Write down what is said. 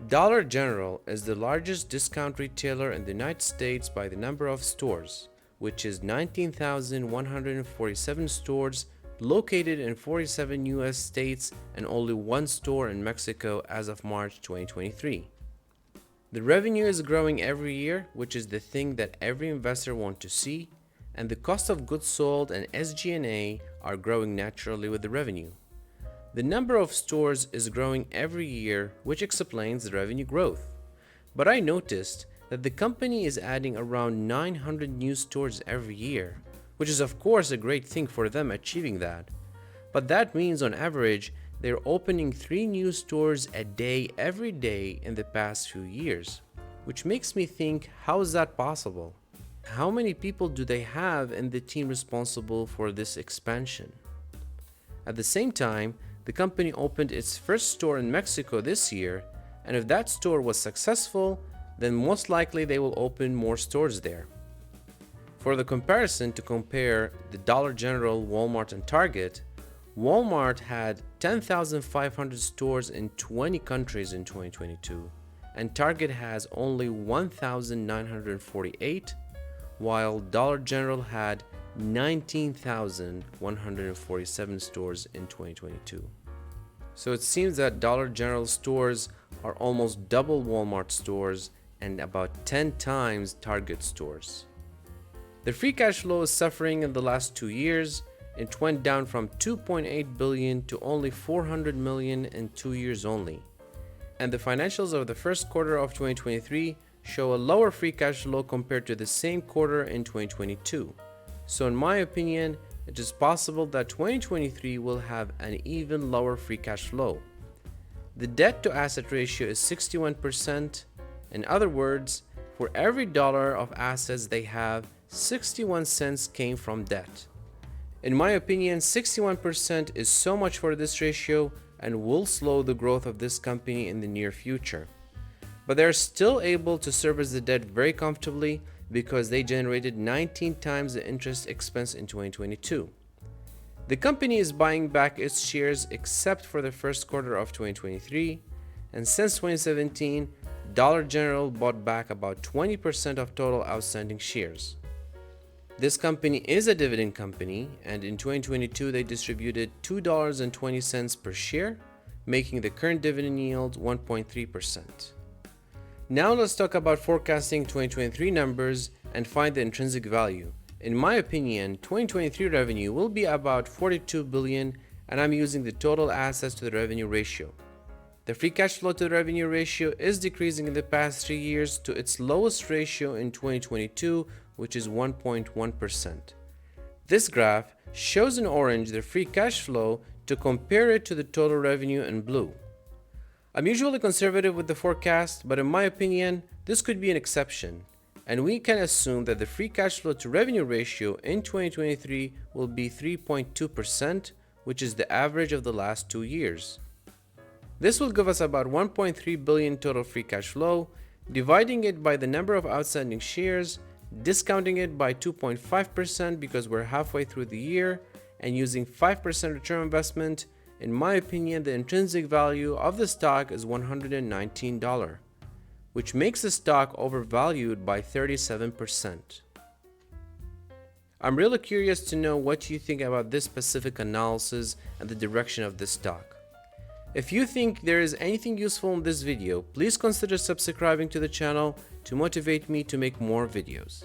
Dollar General is the largest discount retailer in the United States by the number of stores, which is 19,147 stores located in 47 US states and only one store in Mexico as of March 2023. The revenue is growing every year, which is the thing that every investor wants to see, and the cost of goods sold and SG&A are growing naturally with the revenue. The number of stores is growing every year, which explains the revenue growth. But I noticed that the company is adding around 900 new stores every year, which is of course a great thing for them achieving that. But that means on average, they're opening 3 new stores a day every day in the past few years, which makes me think, how is that possible? How many people do they have in the team responsible for this expansion? At the same time, the company opened its first store in Mexico this year, and if that store was successful, then most likely they will open more stores there. For the comparison, to compare the Dollar General, Walmart, and Target, Walmart had 10,500 stores in 20 countries in 2022, and Target has only 1,948, while Dollar General had 19,147 stores in 2022. So it seems that Dollar General stores are almost double Walmart stores and about 10 times Target stores. The free cash flow is suffering in the last 2 years. It went down from $2.8 billion to only $400 million in 2 years only. And the financials of the first quarter of 2023 show a lower free cash flow compared to the same quarter in 2022. So in my opinion, it is possible that 2023 will have an even lower free cash flow. The debt to asset ratio is 61%. In other words, for every dollar of assets they have, 61 cents came from debt. In my opinion, 61% is so much for this ratio and will slow the growth of this company in the near future. But they're still able to service the debt very comfortably because they generated 19 times the interest expense in 2022. The company is buying back its shares except for the first quarter of 2023, and since 2017, Dollar General bought back about 20% of total outstanding shares. This company is a dividend company, and in 2022 they distributed $2.20 per share, making the current dividend yield 1.3%. Now let's talk about forecasting 2023 numbers and find the intrinsic value. In my opinion, 2023 revenue will be about $42 billion, and I'm using the total assets to the revenue ratio. The free cash flow to the revenue ratio is decreasing in the past 3 years to its lowest ratio in 2022, which is 1.1%. This graph shows in orange the free cash flow to compare it to the total revenue in blue. I'm usually conservative with the forecast, but in my opinion, this could be an exception, and we can assume that the free cash flow to revenue ratio in 2023 will be 3.2%, which is the average of the last 2 years. This will give us about $1.3 billion total free cash flow, dividing it by the number of outstanding shares, discounting it by 2.5% because we're halfway through the year, and using 5% return on investment. In my opinion, the intrinsic value of the stock is $119, which makes the stock overvalued by 37%. I'm really curious to know what you think about this specific analysis and the direction of this stock. If you think there is anything useful in this video, please consider subscribing to the channel to motivate me to make more videos.